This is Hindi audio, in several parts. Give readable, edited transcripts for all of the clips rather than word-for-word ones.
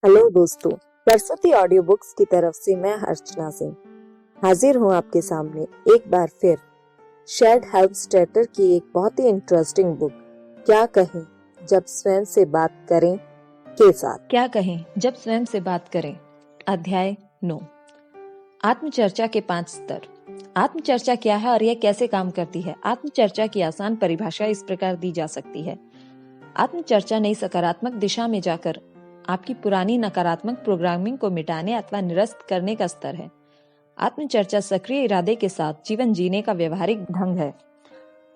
हेलो दोस्तों, सरस्वती ऑडियो बुक्स की तरफ से मैं अर्चना सिंह हाजिर हूँ आपके सामने एक बार फिर शेड हेल्मस्टेटर की एक बहुत ही इंटरेस्टिंग बुक क्या कहें जब स्वयं से बात करें के साथ। क्या कहें जब स्वयं से बात करें। अध्याय 9। आत्मचर्चा के 5 स्तर। आत्मचर्चा क्या है और यह कैसे काम करती है? आत्मचर्चा की आसान परिभाषा इस प्रकार दी जा सकती है। आत्मचर्चा नई सकारात्मक दिशा में जाकर आपकी पुरानी नकारात्मक प्रोग्रामिंग को मिटाने अथवा निरस्त करने का स्तर है। आत्मचर्चा सक्रिय इरादे के साथ जीवन जीने का व्यवहारिक ढंग है।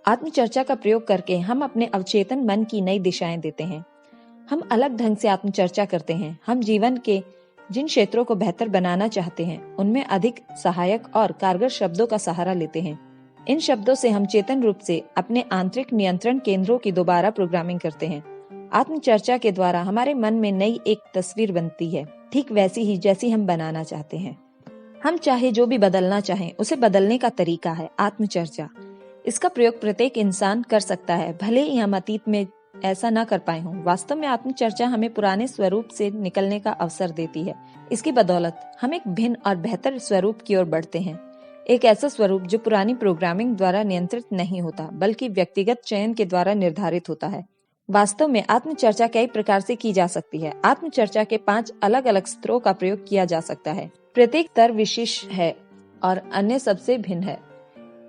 आत्मचर्चा का प्रयोग करके हम अपने अवचेतन मन की नई दिशाएं देते हैं। हम अलग ढंग से आत्मचर्चा करते हैं। हम जीवन के जिन क्षेत्रों को बेहतर बनाना चाहते हैं उनमें अधिक सहायक और कारगर शब्दों का सहारा लेते हैं। इन शब्दों से हम चेतन रूप से अपने आंतरिक नियंत्रण केंद्रों की दोबारा प्रोग्रामिंग करते हैं। आत्मचर्चा के द्वारा हमारे मन में नई एक तस्वीर बनती है, ठीक वैसी ही जैसी हम बनाना चाहते हैं। हम चाहे जो भी बदलना चाहें उसे बदलने का तरीका है आत्मचर्चा। इसका प्रयोग प्रत्येक इंसान कर सकता है, भले ही हम अतीत में ऐसा न कर पाए हों। वास्तव में आत्मचर्चा हमें पुराने स्वरूप से निकलने का अवसर देती है। इसकी बदौलत हम एक भिन्न और बेहतर स्वरूप की ओर बढ़ते हैं। एक ऐसा स्वरूप जो पुरानी प्रोग्रामिंग द्वारा नियंत्रित नहीं होता, बल्कि व्यक्तिगत चयन के द्वारा निर्धारित होता है। वास्तव में आत्मचर्चा कई प्रकार से की जा सकती है। आत्मचर्चा के 5 अलग अलग स्तरों का प्रयोग किया जा सकता है। प्रत्येक स्तर विशिष्ट है और अन्य सबसे भिन्न है।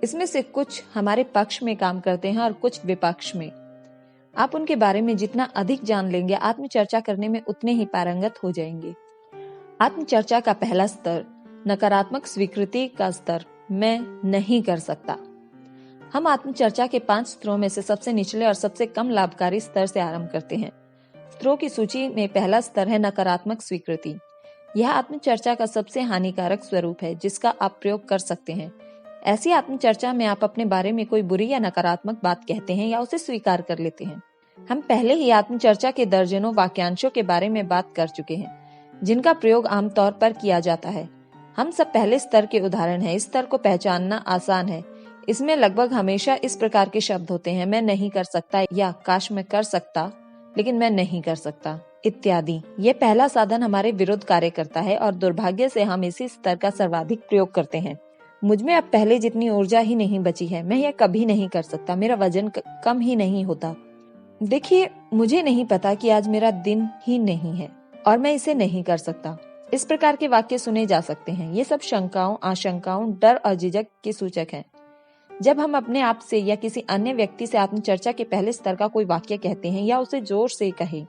इसमें से कुछ हमारे पक्ष में काम करते हैं और कुछ विपक्ष में। आप उनके बारे में जितना अधिक जान लेंगे, आत्मचर्चा करने में उतने ही पारंगत हो जाएंगे। आत्मचर्चा का पहला स्तर, नकारात्मक स्वीकृति का स्तर, मैं नहीं कर सकता। हम आत्मचर्चा के 5 स्तरों में से सबसे निचले और सबसे कम लाभकारी स्तर से आरंभ करते हैं। स्तरों की सूची में पहला स्तर है नकारात्मक स्वीकृति। यह आत्मचर्चा का सबसे हानिकारक स्वरूप है जिसका आप प्रयोग कर सकते हैं। ऐसी आत्मचर्चा में आप अपने बारे में कोई बुरी या नकारात्मक बात कहते हैं या उसे स्वीकार कर लेते हैं। हम पहले ही आत्मचर्चा के दर्जनों वाक्यांशों के बारे में बात कर चुके हैं जिनका प्रयोग आमतौर पर किया जाता है। हम सब पहले स्तर के उदाहरण हैं। इस स्तर को पहचानना आसान है। इसमें लगभग हमेशा इस प्रकार के शब्द होते हैं, मैं नहीं कर सकता, या काश मैं कर सकता लेकिन मैं नहीं कर सकता, इत्यादि। ये पहला साधन हमारे विरुद्ध कार्य करता है और दुर्भाग्य से हम इसी स्तर का सर्वाधिक प्रयोग करते हैं। मुझ में अब पहले जितनी ऊर्जा ही नहीं बची है, मैं यह कभी नहीं कर सकता, मेरा वजन कम ही नहीं होता। देखिए, मुझे नहीं पता कि आज मेरा दिन ही नहीं है और मैं इसे नहीं कर सकता। इस प्रकार के वाक्य सुने जा सकते हैं। ये सब शंकाओं, आशंकाओं, डर और झिझक के सूचक हैं। जब हम अपने आप से या किसी अन्य व्यक्ति से आत्मचर्चा के पहले स्तर का कोई वाक्य कहते हैं या उसे जोर से कहें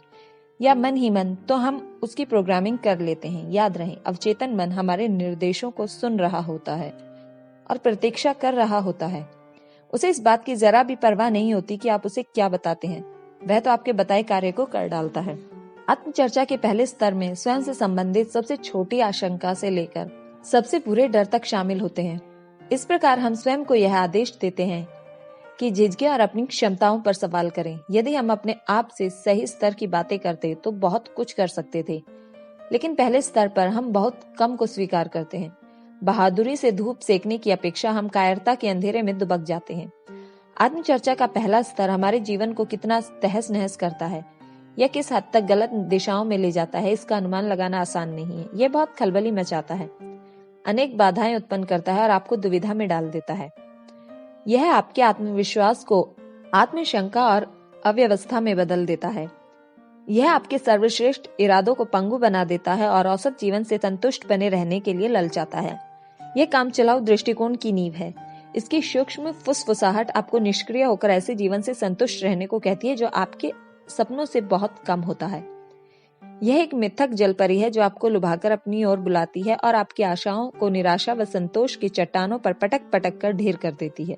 या मन ही मन, तो हम उसकी प्रोग्रामिंग कर लेते हैं। याद रहे, अवचेतन मन हमारे निर्देशों को सुन रहा होता है और प्रतीक्षा कर रहा होता है। उसे इस बात की जरा भी परवाह नहीं होती कि आप उसे क्या बताते हैं। वह तो आपके बताए कार्य को कर डालता है। आत्मचर्चा के पहले स्तर में स्वयं से संबंधित सबसे छोटी आशंका से लेकर सबसे बुरे डर तक शामिल होते हैं। इस प्रकार हम स्वयं को यह आदेश देते हैं कि झिझके और अपनी क्षमताओं पर सवाल करें। यदि हम अपने आप से सही स्तर की बातें करते तो बहुत कुछ कर सकते थे, लेकिन पहले स्तर पर हम बहुत कम को स्वीकार करते हैं। बहादुरी से धूप सेकने की अपेक्षा हम कायरता के अंधेरे में दुबक जाते हैं। आत्मचर्चा का पहला स्तर हमारे जीवन को कितना तहस नहस करता है या किस हद तक गलत दिशाओं में ले जाता है, इसका अनुमान लगाना आसान नहीं है। यह बहुत खलबली मचाता है, अनेक बाधाएं उत्पन्न करता है और आपको दुविधा में डाल देता है। यह आपके आत्मविश्वास को आत्मशंका और अव्यवस्था में बदल देता है। यह आपके सर्वश्रेष्ठ इरादों को पंगु बना देता है और औसत जीवन से संतुष्ट बने रहने के लिए ललचाता है। यह काम चलाऊ दृष्टिकोण की नींव है। इसकी सूक्ष्म फुसफुसाहट आपको निष्क्रिय होकर ऐसे जीवन से संतुष्ट रहने को कहती है जो आपके सपनों से बहुत कम होता है। यह एक मिथक जलपरी है जो आपको लुभाकर अपनी ओर बुलाती है और आपकी आशाओं को निराशा व संतोष की चट्टानों पर पटक पटक कर ढेर कर देती है।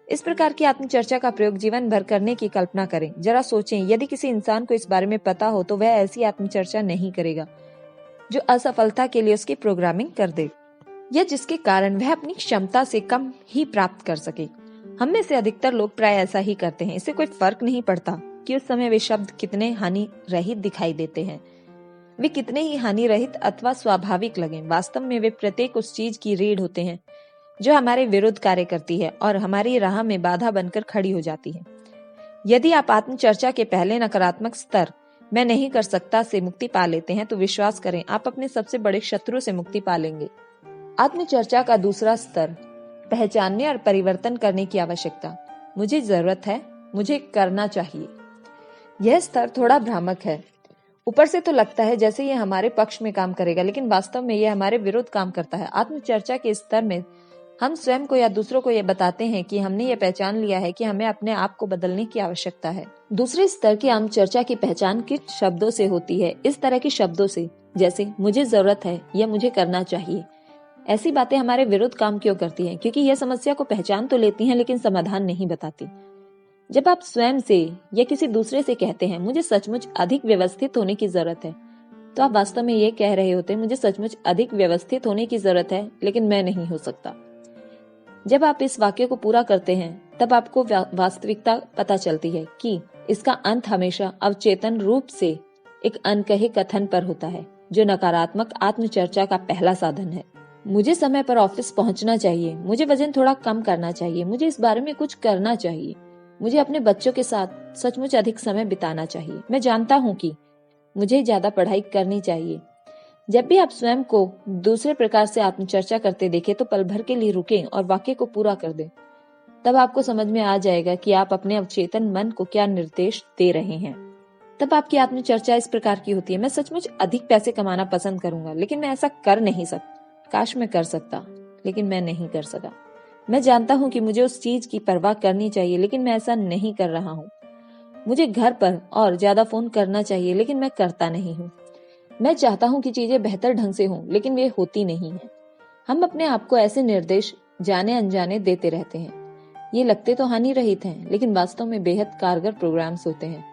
इस प्रकार की आत्मचर्चा का प्रयोग जीवन भर करने की कल्पना करें। जरा सोचें, यदि किसी इंसान को इस बारे में पता हो तो वह ऐसी आत्मचर्चा नहीं करेगा जो असफलता के लिए उसकी प्रोग्रामिंग कर दे या जिसके कारण वह अपनी क्षमता से कम ही प्राप्त कर सके। हम में से अधिकतर लोग प्राय ऐसा ही करते हैं। इससे कोई फर्क नहीं पड़ता कि उस समय वे शब्द कितने हानि रहित दिखाई देते हैं, वे कितने ही हानि रहित अथवा स्वाभाविक लगें। वास्तव में वे प्रत्येक उस चीज की रीढ़ होते हैं जो हमारे विरुद्ध कार्य करती है और हमारी राह में बाधा बनकर खड़ी हो जाती है। यदि आप आत्मचर्चा के पहले नकारात्मक स्तर मैं नहीं कर सकता से मुक्ति पा लेते हैं तो विश्वास करें आप अपने सबसे बड़े शत्रु से मुक्ति पा लेंगे। आत्मचर्चा का दूसरा स्तर, पहचानने और परिवर्तन करने की आवश्यकता। मुझे जरूरत है, मुझे करना चाहिए। यह स्तर थोड़ा भ्रामक है। ऊपर से तो लगता है जैसे ये हमारे पक्ष में काम करेगा, लेकिन वास्तव में यह हमारे विरुद्ध काम करता है। आत्मचर्चा के स्तर में हम स्वयं को या दूसरों को यह बताते हैं कि हमने ये पहचान लिया है कि हमें अपने आप को बदलने की आवश्यकता है। दूसरे स्तर की आत्मचर्चा की पहचान किन शब्दों से होती है? इस तरह के शब्दों से, जैसे मुझे जरूरत है या मुझे करना चाहिए। ऐसी बातें हमारे विरुद्ध काम क्यों करती हैं? क्योंकि यह समस्या को पहचान तो लेती हैं लेकिन समाधान नहीं बताती। जब आप स्वयं से या किसी दूसरे से कहते हैं मुझे सचमुच अधिक व्यवस्थित होने की जरूरत है, तो आप वास्तव में ये कह रहे होते हैं मुझे सचमुच अधिक व्यवस्थित होने की जरूरत है लेकिन मैं नहीं हो सकता। जब आप इस वाक्य को पूरा करते हैं तब आपको वास्तविकता पता चलती है कि इसका अंत हमेशा अवचेतन रूप से एक अनकहे कथन पर होता है, जो नकारात्मक आत्मचर्चा का पहला साधन है। मुझे समय पर ऑफिस पहुंचना चाहिए, मुझे वजन थोड़ा कम करना चाहिए, मुझे इस बारे में कुछ करना चाहिए, मुझे अपने बच्चों के साथ सचमुच अधिक समय बिताना चाहिए, मैं जानता हूँ कि मुझे ज्यादा पढ़ाई करनी चाहिए। जब भी आप स्वयं को दूसरे प्रकार से आत्मचर्चा करते देखें तो पल भर के लिए रुकें और वाक्य को पूरा कर दें। तब आपको समझ में आ जाएगा कि आप अपने अवचेतन मन को क्या निर्देश दे रहे हैं। तब आपकी आत्मचर्चा इस प्रकार की होती है, मैं सचमुच अधिक पैसे कमाना पसंद करूंगा लेकिन मैं ऐसा कर नहीं सकता। काश मैं कर सकता लेकिन मैं नहीं कर सका। मैं जानता हूँ कि मुझे उस चीज की परवाह करनी चाहिए लेकिन मैं ऐसा नहीं कर रहा हूँ। मुझे घर पर और ज्यादा फोन करना चाहिए लेकिन मैं करता नहीं हूँ। मैं चाहता हूँ कि चीजें बेहतर ढंग से हों लेकिन वे होती नहीं है। हम अपने आप को ऐसे निर्देश जाने अनजाने देते रहते हैं। ये लगते तो हानि रहित हैं लेकिन वास्तव में बेहद कारगर प्रोग्राम्स होते हैं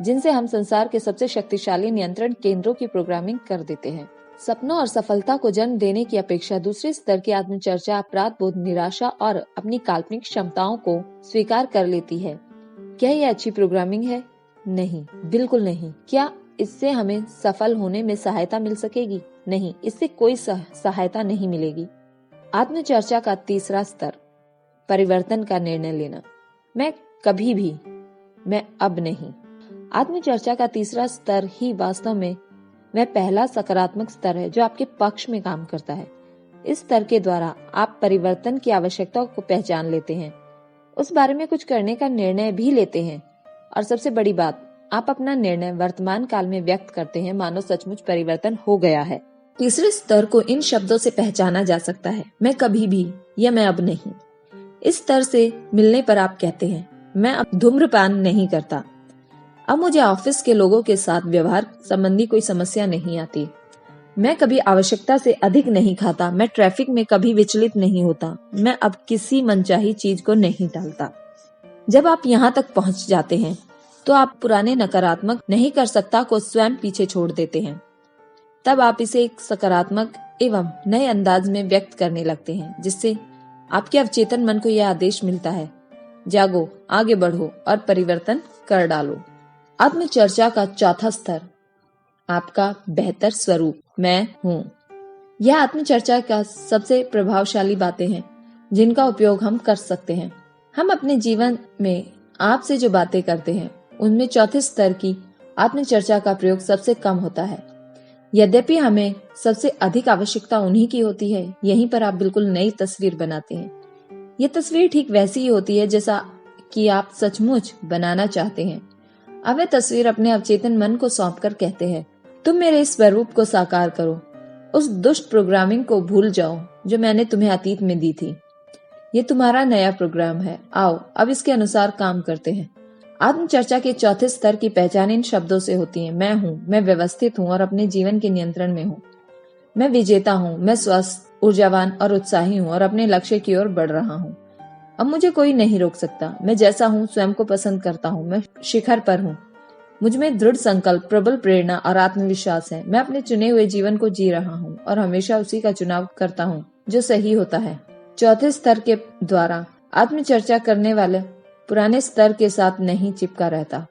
जिनसे हम संसार के सबसे शक्तिशाली नियंत्रण केंद्रों की प्रोग्रामिंग कर देते हैं। सपनों और सफलता को जन्म देने की अपेक्षा दूसरे स्तर की आत्मचर्चा अपराध बोध, निराशा और अपनी काल्पनिक क्षमताओं को स्वीकार कर लेती है। क्या यह अच्छी प्रोग्रामिंग है? नहीं, बिल्कुल नहीं। क्या इससे हमें सफल होने में सहायता मिल सकेगी? नहीं, इससे कोई सहायता नहीं मिलेगी। आत्मचर्चा का तीसरा स्तर, परिवर्तन का निर्णय लेना। मैं कभी भी, मैं अब नहीं। आत्मचर्चा का तीसरा स्तर ही वास्तव में वह पहला सकारात्मक स्तर है जो आपके पक्ष में काम करता है। इस स्तर के द्वारा आप परिवर्तन की आवश्यकता को पहचान लेते हैं, उस बारे में कुछ करने का निर्णय भी लेते हैं और सबसे बड़ी बात, आप अपना निर्णय वर्तमान काल में व्यक्त करते हैं मानो सचमुच परिवर्तन हो गया है। तीसरे स्तर को इन शब्दों से पहचाना जा सकता है, मैं कभी भी या मैं अब नहीं। इस स्तर से मिलने पर आप कहते हैं मैं अब धूम्रपान नहीं करता, अब मुझे ऑफिस के लोगों के साथ व्यवहार संबंधी कोई समस्या नहीं आती, मैं कभी आवश्यकता से अधिक नहीं खाता, मैं ट्रैफिक में कभी विचलित नहीं होता, मैं अब किसी मनचाही चीज को नहीं टालता। जब आप यहाँ तक पहुँच जाते हैं तो आप पुराने नकारात्मक नहीं कर सकता को स्वयं पीछे छोड़ देते हैं। तब आप इसे एक सकारात्मक एवं नए अंदाज में व्यक्त करने लगते हैं जिससे आपके अवचेतन मन को यह आदेश मिलता है, जागो, आगे बढ़ो और परिवर्तन कर डालो। आत्मचर्चा का चौथा स्तर, आपका बेहतर स्वरूप, मैं हूँ। यह आत्मचर्चा का सबसे प्रभावशाली बातें हैं जिनका उपयोग हम कर सकते हैं। हम अपने जीवन में आपसे जो बातें करते हैं उनमें चौथे स्तर की आत्मचर्चा का प्रयोग सबसे कम होता है। यद्यपि हमें सबसे अधिक आवश्यकता उन्हीं की होती है, यहीं पर आप बिल्कुल नई तस्वीर बनाते हैं। ये तस्वीर ठीक वैसी ही होती है जैसा कि आप सचमुच बनाना चाहते हैं। अब वह तस्वीर अपने अवचेतन मन को सौंपकर कहते हैं, तुम मेरे इस स्वरूप को साकार करो, उस दुष्ट प्रोग्रामिंग को भूल जाओ जो मैंने तुम्हें अतीत में दी थी। ये तुम्हारा नया प्रोग्राम है, आओ अब इसके अनुसार काम करते हैं। आत्मचर्चा के चौथे स्तर की पहचान इन शब्दों से होती है, मैं हूँ, मैं व्यवस्थित हूँ और अपने जीवन के नियंत्रण में हूँ, मैं विजेता हूँ, मैं स्वस्थ, ऊर्जावान और उत्साही हूँ और अपने लक्ष्य की ओर बढ़ रहा हूँ। अब मुझे कोई नहीं रोक सकता, मैं जैसा हूँ स्वयं को पसंद करता हूँ, मैं शिखर पर हूँ, मुझ में दृढ़ संकल्प, प्रबल प्रेरणा और आत्मविश्वास है, मैं अपने चुने हुए जीवन को जी रहा हूँ और हमेशा उसी का चुनाव करता हूँ जो सही होता है। चौथे स्तर के द्वारा आत्मचर्चा करने वाले पुराने स्तर के साथ नहीं चिपका रहता।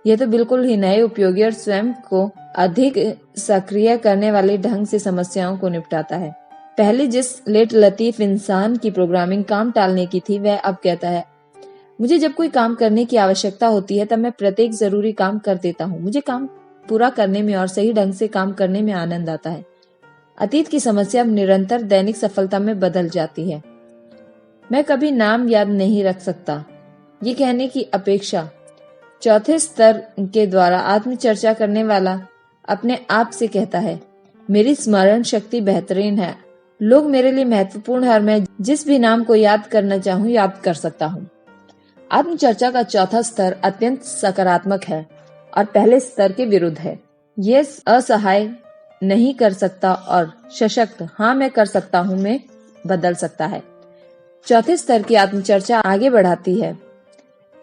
यह तो बिल्कुल ही नए, उपयोगी और स्वयं को अधिक सक्रिय करने वाले ढंग से समस्याओं को निपटाता है। पहले जिस लेट लतीफ इंसान की प्रोग्रामिंग काम टालने की थी, वह अब कहता है, मुझे जब कोई काम करने की आवश्यकता होती है तब मैं प्रत्येक जरूरी काम कर देता हूँ, मुझे काम पूरा करने में और सही ढंग से काम करने में आनंद आता है। अतीत की समस्या अब निरंतर दैनिक सफलता में बदल जाती है। मैं कभी नाम याद नहीं रख सकता, ये कहने की अपेक्षा चौथे स्तर के द्वारा आत्मचर्चा करने वाला अपने आप से कहता है, मेरी स्मरण शक्ति बेहतरीन है, लोग मेरे लिए महत्वपूर्ण है और मैं जिस भी नाम को याद करना चाहूँ याद कर सकता हूँ। आत्मचर्चा का चौथा स्तर अत्यंत सकारात्मक है और पहले स्तर के विरुद्ध है। यह असहाय नहीं कर सकता और सशक्त हाँ मैं कर सकता हूँ में बदल सकता है। चौथे स्तर की आत्मचर्चा आगे बढ़ाती है,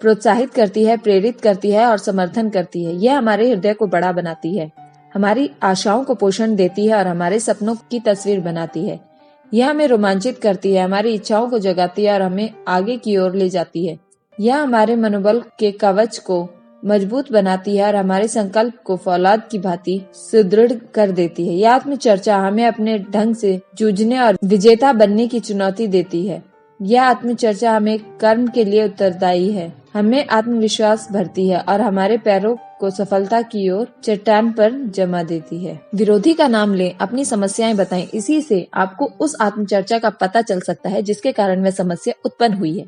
प्रोत्साहित करती है, प्रेरित करती है और समर्थन करती है। यह हमारे हृदय को बड़ा बनाती है, हमारी आशाओं को पोषण देती है और हमारे सपनों की तस्वीर बनाती है। यह हमें रोमांचित करती है, हमारी इच्छाओं को जगाती है और हमें आगे की ओर ले जाती है। यह हमारे मनोबल के कवच को मजबूत बनाती है और हमारे संकल्प को फौलाद की भांति सुदृढ़ कर देती है। यह आत्मचर्चा हमें अपने ढंग से जूझने और विजेता बनने की चुनौती देती है। यह आत्मचर्चा हमें कर्म के लिए उत्तरदायी है, हमें आत्मविश्वास भरती है और हमारे पैरों को सफलता की ओर चट्टान पर जमा देती है। विरोधी का नाम लें, अपनी समस्याएं बताएं, इसी से आपको उस आत्मचर्चा का पता चल सकता है जिसके कारण वह समस्या उत्पन्न हुई है।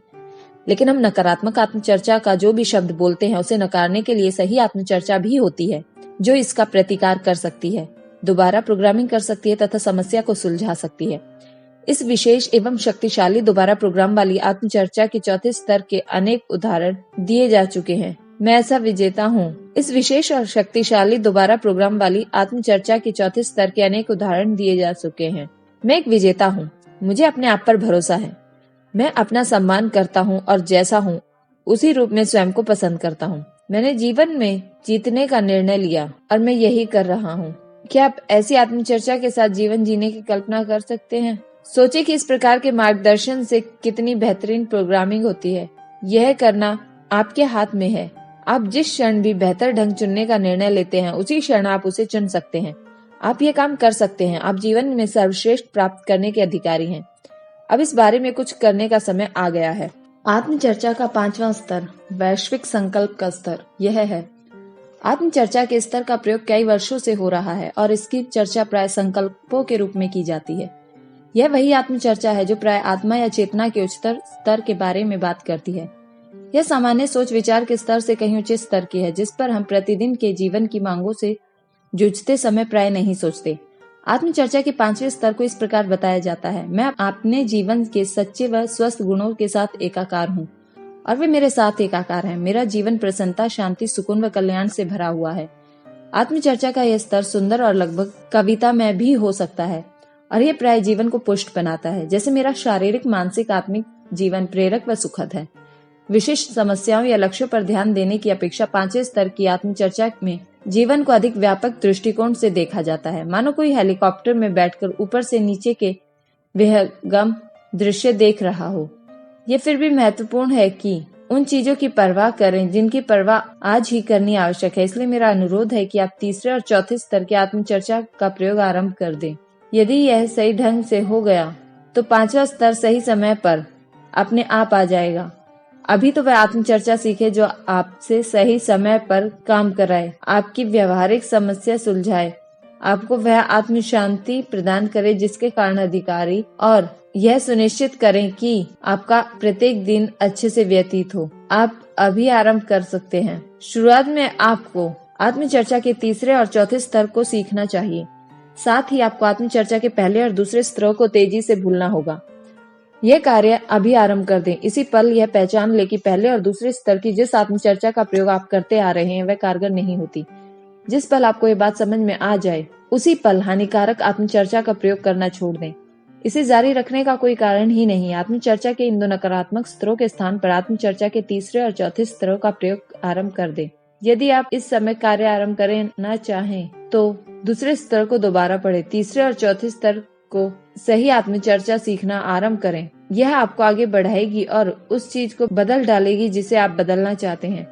लेकिन हम नकारात्मक आत्मचर्चा का जो भी शब्द बोलते हैं उसे नकारने के लिए सही आत्मचर्चा भी होती है जो इसका प्रतिकार कर सकती है, दोबारा प्रोग्रामिंग कर सकती है तथा समस्या को सुलझा सकती है। इस विशेष एवं शक्तिशाली दोबारा प्रोग्राम वाली आत्मचर्चा के चौथे स्तर के अनेक उदाहरण दिए जा चुके हैं। मैं ऐसा विजेता हूँ। इस विशेष और शक्तिशाली दोबारा प्रोग्राम वाली आत्मचर्चा के चौथे स्तर के अनेक उदाहरण दिए जा चुके हैं। मैं एक विजेता हूँ, मुझे अपने आप पर भरोसा है, मैं अपना सम्मान करता हूँ और जैसा हूँ उसी रूप में स्वयं को पसंद करता हूँ। मैंने जीवन में जीतने का निर्णय लिया और मैं यही कर रहा हूँ। क्या आप ऐसी आत्मचर्चा के साथ जीवन जीने की कल्पना कर सकते हैं? सोचिए कि इस प्रकार के मार्गदर्शन से कितनी बेहतरीन प्रोग्रामिंग होती है। यह करना आपके हाथ में है। आप जिस क्षण भी बेहतर ढंग चुनने का निर्णय लेते हैं उसी क्षण आप उसे चुन सकते हैं। आप ये काम कर सकते हैं। आप जीवन में सर्वश्रेष्ठ प्राप्त करने के अधिकारी हैं। अब इस बारे में कुछ करने का समय आ गया है। आत्मचर्चा का पांचवा स्तर वैश्विक संकल्प का स्तर यह है। आत्मचर्चा के स्तर का प्रयोग कई वर्षों से हो रहा है और इसकी चर्चा प्राय संकल्पों के रूप में की जाती है। यह वही आत्मचर्चा है जो प्राय आत्मा या चेतना के उच्चतर स्तर के बारे में बात करती है। यह सामान्य सोच विचार के स्तर से कहीं उच्च स्तर की है जिस पर हम प्रतिदिन के जीवन की मांगों से जूझते समय प्राय नहीं सोचते। आत्मचर्चा के पांचवें स्तर को इस प्रकार बताया जाता है, मैं अपने जीवन के सच्चे व स्वस्थ गुणों के साथ एकाकार हूँ और वे मेरे साथ एकाकार हैं। मेरा जीवन प्रसन्नता, शांति, सुकून व कल्याण से भरा हुआ है। आत्मचर्चा का यह स्तर सुंदर और लगभग कविता में भी हो सकता है और यह प्राय जीवन को पुष्ट बनाता है। जैसे मेरा शारीरिक, मानसिक, आत्मिक जीवन प्रेरक व सुखद है। विशिष्ट समस्याओं या लक्ष्यों पर ध्यान देने की अपेक्षा पांचवें स्तर की आत्मचर्चा में जीवन को अधिक व्यापक दृष्टिकोण से देखा जाता है, मानो कोई हेलीकॉप्टर में बैठकर ऊपर से नीचे के विहंगम दृश्य देख रहा हो। ये फिर भी महत्वपूर्ण है कि उन चीजों की परवाह करें जिनकी परवाह आज ही करनी आवश्यक है। इसलिए मेरा अनुरोध है कि आप तीसरे और चौथे स्तर की आत्मचर्चा का प्रयोग आरंभ कर दें। यदि यह सही ढंग से हो गया तो पांचवा स्तर सही समय पर अपने आप आ जाएगा। अभी तो वह आत्मचर्चा सीखे जो आपसे सही समय पर काम कराए, आपकी व्यवहारिक समस्या सुलझाए, आपको वह आत्म शांति प्रदान करे जिसके कारण अधिकारी और यह सुनिश्चित करें कि आपका प्रत्येक दिन अच्छे से व्यतीत हो। आप अभी आरंभ कर सकते हैं। शुरुआत में आपको आत्मचर्चा के तीसरे और चौथे स्तर को सीखना चाहिए। साथ ही आपको आत्मचर्चा के पहले और दूसरे स्तरों को तेजी से भूलना होगा। यह कार्य अभी आरंभ कर दें। इसी पल यह पहचान ले कि पहले और दूसरे स्तर की जिस आत्मचर्चा का प्रयोग आप करते आ रहे हैं वह कारगर नहीं होती। जिस पल आपको ये बात समझ में आ जाए उसी पल हानिकारक आत्मचर्चा का प्रयोग करना छोड़ दें। इसे जारी रखने का कोई कारण ही नहीं। आत्मचर्चा के इन दो नकारात्मक स्तरों के स्थान पर आत्मचर्चा के तीसरे और चौथे स्तरों का प्रयोग आरंभ कर दें। यदि आप इस समय कार्य आरंभ करना चाहें तो दूसरे स्तर को दोबारा पढ़ें। तीसरे और चौथे स्तर को सही आत्मचर्चा सीखना आरंभ करें। यह आपको आगे बढ़ाएगी और उस चीज को बदल डालेगी जिसे आप बदलना चाहते हैं।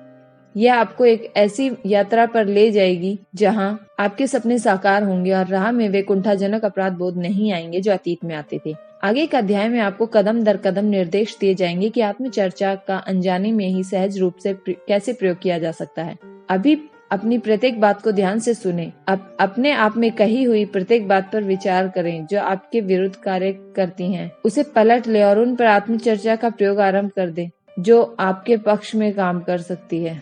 यह आपको एक ऐसी यात्रा पर ले जाएगी जहां आपके सपने साकार होंगे और राह में वे कुंठाजनक अपराध बोध नहीं आएंगे जो अतीत में आते थे। आगे के अध्याय में आपको कदम दर कदम निर्देश दिए जाएंगे कि आत्मचर्चा का अनजाने में ही सहज रूप से कैसे प्रयोग किया जा सकता है। अभी अपनी प्रत्येक बात को ध्यान से सुने। अपने आप में कही हुई प्रत्येक बात पर विचार करें जो आपके विरुद्ध कार्य करती हैं। उसे पलट ले और उन पर आत्मचर्चा का प्रयोग आरंभ कर दे जो आपके पक्ष में काम कर सकती है।